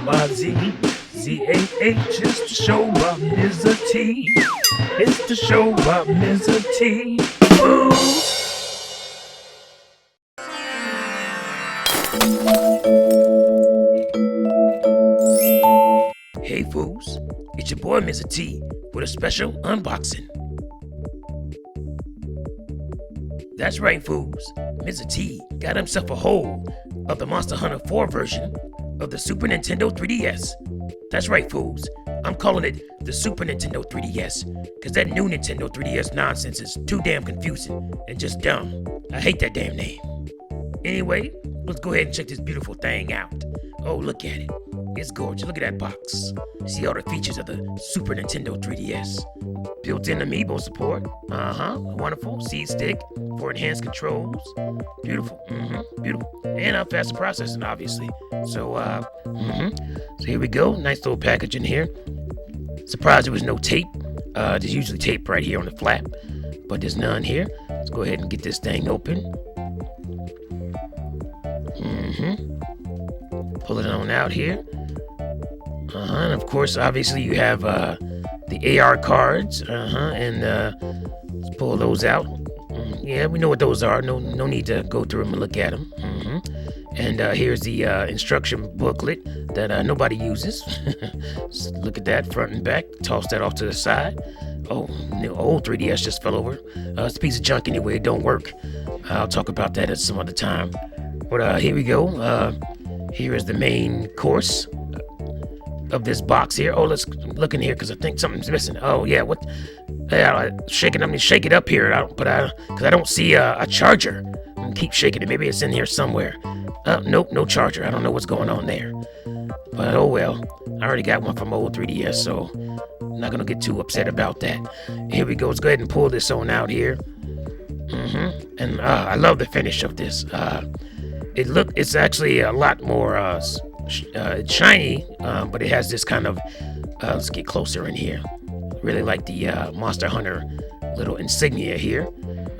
Z-Z Z-A-H. It's the show about Mizzah Tee. It's the show about Mizzah Tee. FOOS. Hey FOOS, it's your boy Mizzah Tee with a special unboxing. That's right FOOS, Mizzah Tee got himself a hold of the Monster Hunter 4 version of the Super Nintendo 3DS. That's right FOOS, I'm calling it the Super Nintendo 3DS, cause that new Nintendo 3DS nonsense is too damn confusing and just dumb. I hate that damn name. Anyway, let's go ahead and check this beautiful thing out. Oh, look at it. It's gorgeous. Look at that box. See all the features of the Super Nintendo 3DS. Built-in amiibo support. Wonderful. C-stick for enhanced controls. Beautiful. Beautiful. And faster processing, obviously. So here we go. Nice little package in here. Surprised there was no tape. There's usually tape right here on the flap, but there's none here. Let's go ahead and get this thing open. Pull it on out here. And of course, obviously, you have the AR cards. And let's pull those out. Yeah, we know what those are. No need to go through them and look at them. And here's the instruction booklet that nobody uses. So look at that front and back. Toss that off to the side. Oh, the old 3DS just fell over. It's a piece of junk anyway. It don't work. I'll talk about that at some other time. But here we go. Here is the main course of this box here. Oh, let's look in here because I think something's missing. Oh yeah, what? Shake it up here. Because I don't see a charger. I'm gonna keep shaking it. Maybe it's in here somewhere. Nope, no charger. I don't know what's going on there. But oh well. I already got one from my old 3DS, so I'm not gonna get too upset about that. Here we go. Let's go ahead and pull this on out here. And I love the finish of this. It's actually a lot more shiny, but it has this kind of, let's get closer in here. Really like the Monster Hunter little insignia here.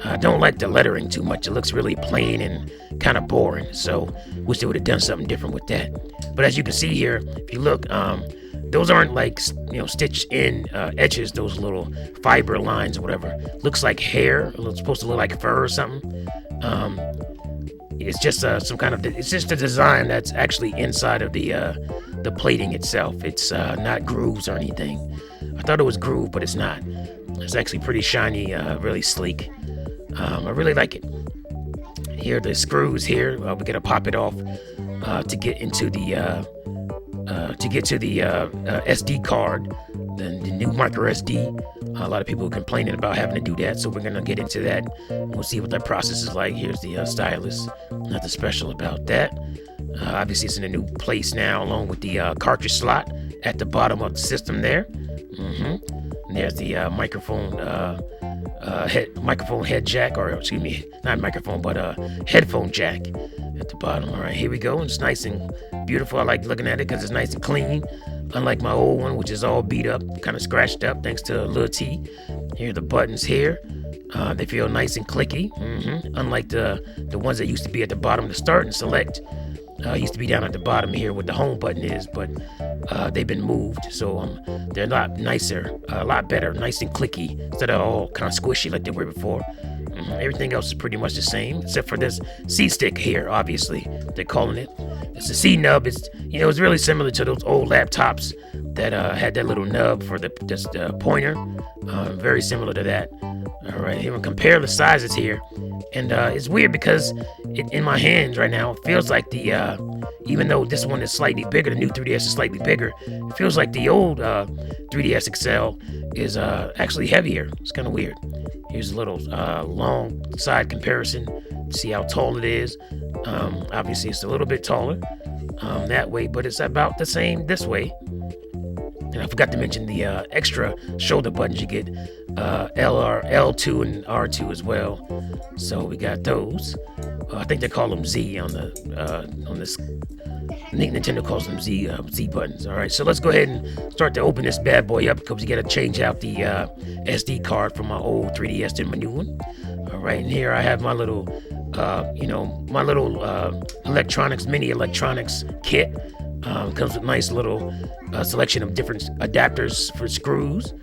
I don't like the lettering too much. It looks really plain and kind of boring, so wish they would have done something different with that. But as you can see here, if you look, those aren't like, stitched in edges, those little fiber lines or whatever. Looks like hair. It's supposed to look like fur or something. It's just it's just a design that's actually inside of the plating itself. It's not grooves or anything. I thought it was groove, but it's not. It's actually pretty shiny, really sleek. I really like it. Here are the screws here. We're gonna pop it off to get into the SD card, the new micro SD. A lot of people are complaining about having to do that, so we're gonna get into that. We'll see what that process is like. Here's the stylus. Nothing special about that. Obviously, it's in a new place now, along with the cartridge slot at the bottom of the system there. And there's the microphone head jack, or excuse me, not microphone, but headphone jack at the bottom. All right, here we go. It's nice and beautiful. I like looking at it because it's nice and clean. Unlike my old one, which is all beat up, kind of scratched up, thanks to Lil T. Here are the buttons here. They feel nice and clicky. Unlike the ones that used to be at the bottom to start and select. Used to be down at the bottom here where the home button is, but they've been moved. So they're a lot nicer, a lot better, nice and clicky, instead of all kind of squishy like they were before. Everything else is pretty much the same, except for this C-stick here, obviously, they're calling it. It's a C-nub. It's really similar to those old laptops that had that little nub for the pointer. Very similar to that. All right, here we'll compare the sizes here. And it's weird because in my hands right now, it feels like even though this one is slightly bigger, the new 3DS is slightly bigger, it feels like the old 3DS XL is actually heavier. It's kind of weird. Here's a little long side comparison. See how tall it is. Obviously, it's a little bit taller that way, but it's about the same this way. And I forgot to mention the extra shoulder buttons. You get L2 and R2 as well. So we got those. I think they call them Z on this. I think Nintendo calls them Z buttons. All right, so let's go ahead and start to open this bad boy up because we got to change out the SD card from my old 3DS to my new one. All right, and here I have my little, mini electronics kit. Comes with nice little selection of different adapters for screws.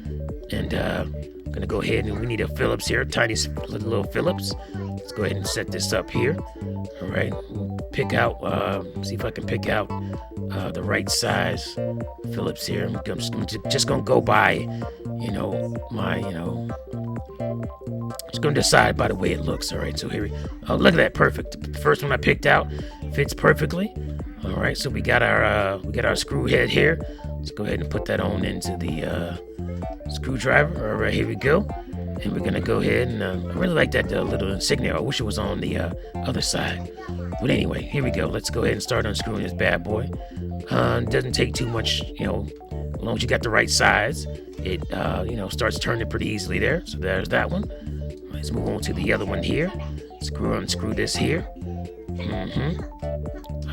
And I'm gonna go ahead and we need a Phillips here, tiny little Phillips. Let's go ahead and set this up here. All right, pick out, see if I can pick out the right size Phillips here. I'm just gonna go by, just gonna decide by the way it looks. All right, so here look at that, perfect. The first one I picked out fits perfectly. All right, so we got our screw head here. Let's go ahead and put that on into the screwdriver. All right, here we go. And we're gonna go ahead and I really like that little insignia. I wish it was on the other side. But anyway, here we go. Let's go ahead and start unscrewing this bad boy. It doesn't take too much, as long as you got the right size, it starts turning pretty easily there. So there's that one. Let's move on to the other one here. Unscrew this here.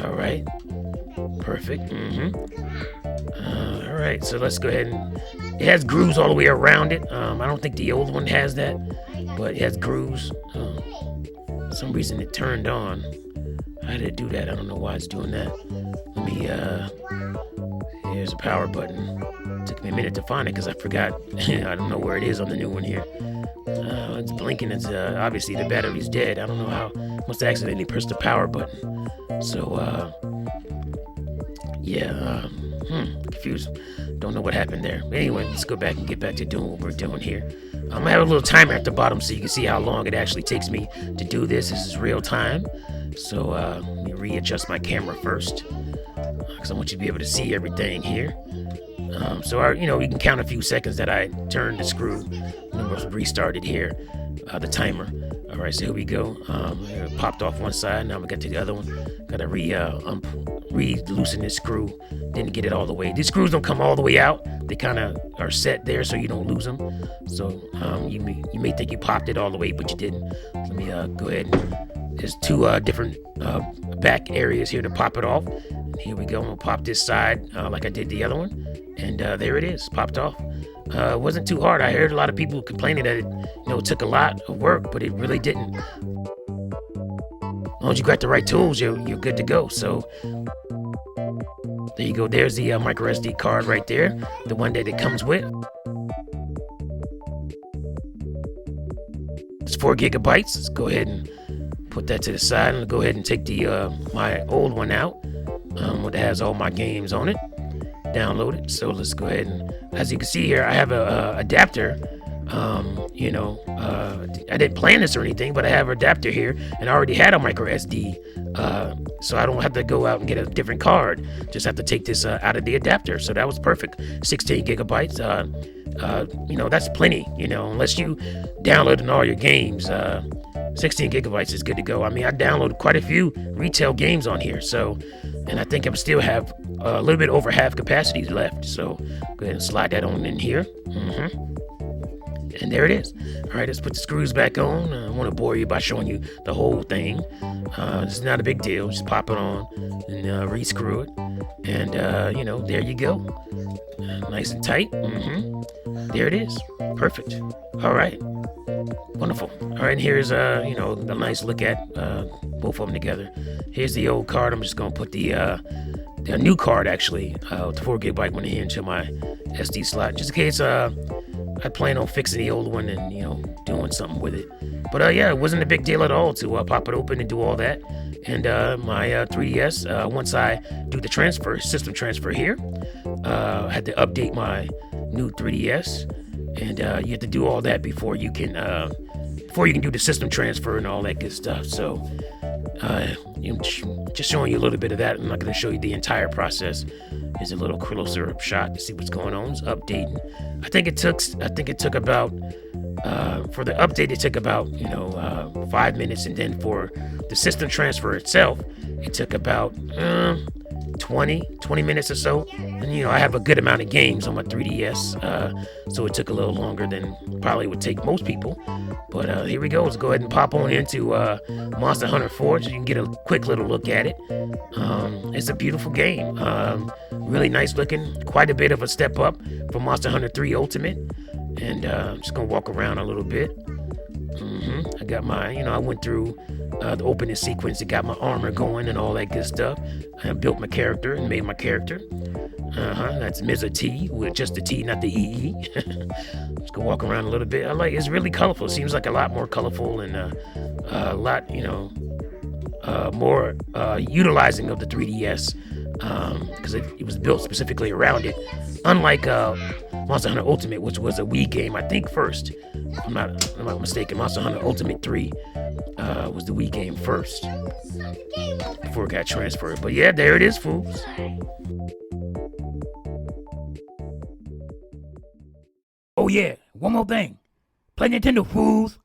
All right. Perfect. All right, so let's go ahead and it has grooves all the way around it. I don't think the old one has that, but it has grooves. For some reason it turned on. How did it do that? I don't know why it's doing that. Let me here's a power button. It took me a minute to find it because I forgot. I don't know where it is on the new one here. It's blinking. It's obviously the battery's dead. I don't know how. Must have accidentally pressed the power button. So confused. Don't know what happened there. But anyway, let's go back and get back to doing what we're doing here. I'm gonna have a little timer at the bottom so you can see how long it actually takes me to do this. This is real time. So let me readjust my camera first because I want you to be able to see everything here. You can count a few seconds that I turned the screw and was restarted here, the timer. All right, so here we go. It popped off one side. Now we got to the other one. Gotta re-loosen this screw. Didn't get it all the way. These screws don't come all the way out. They kind of are set there so you don't lose them. So you may think you popped it all the way, but you didn't. Let me go ahead. There's two different back areas here to pop it off. And here we go. I'm gonna pop this side like I did the other one. And there it is, popped off. It wasn't too hard. I heard a lot of people complaining that it took a lot of work, but it really didn't. As long as you got the right tools, you're good to go. So there you go. There's the micro SD card right there, the one that it comes with. It's 4 gigabytes. Let's go ahead and put that to the side. And go ahead and take the my old one out, that has all my games on it. Download it. So let's go ahead and, as you can see here, I have a adapter. I didn't plan this or anything, but I have an adapter here, and I already had a micro SD, so I don't have to go out and get a different card. Just have to take this out of the adapter. So that was perfect. 16 gigabytes. That's plenty. Unless you downloading all your games, 16 gigabytes is good to go. I mean, I downloaded quite a few retail games on here, and I think I still have a little bit over half capacity left. So go ahead and slide that on in here. And there it is. All right, let's put the screws back on. I want to bore you by showing you the whole thing. It's not a big deal. Just pop it on and re-screw it. And, there you go. Nice and tight. There it is. Perfect. All right. Wonderful. All right, and here's, a nice look at both of them together. Here's the old card. I'm just going to put the new card, actually, the 4 gigabyte one here into my SD slot, just in case I plan on fixing the old one and, doing something with it. But, it wasn't a big deal at all to pop it open and do all that. And my 3DS, once I do the system transfer here, I had to update my new 3DS. And you have to do all that before you can do the system transfer and all that good stuff. So just showing you a little bit of that. I'm not going to show you the entire process. Here's a little closer up shot to see what's going on. It's updating. I think it took about for the update, it took about 5 minutes, and then for the system transfer itself, it took about 20 minutes or so. And I have a good amount of games on my 3DS, so it took a little longer than probably would take most people. But here we go. Let's go ahead and pop on into Monster Hunter 4 so you can get a quick little look at it. It's a beautiful game. Really nice looking. Quite a bit of a step up from Monster Hunter 3 Ultimate. And I'm just going to walk around a little bit. I got my, I went through the opening sequence and got my armor going and all that good stuff. I built my character and made my character. That's Mizzah Tee with just the T, not the EE. Let's go walk around a little bit. It's really colorful. Seems like a lot more colorful and a lot, more utilizing of the 3DS because it was built specifically around it. Unlike Monster Hunter Ultimate, which was a Wii game, I think first. If I'm not mistaken, Monster Hunter Ultimate 3 was the Wii game first before it got transferred. But yeah, there it is, fools. Oh yeah, one more thing. Play Nintendo, fools.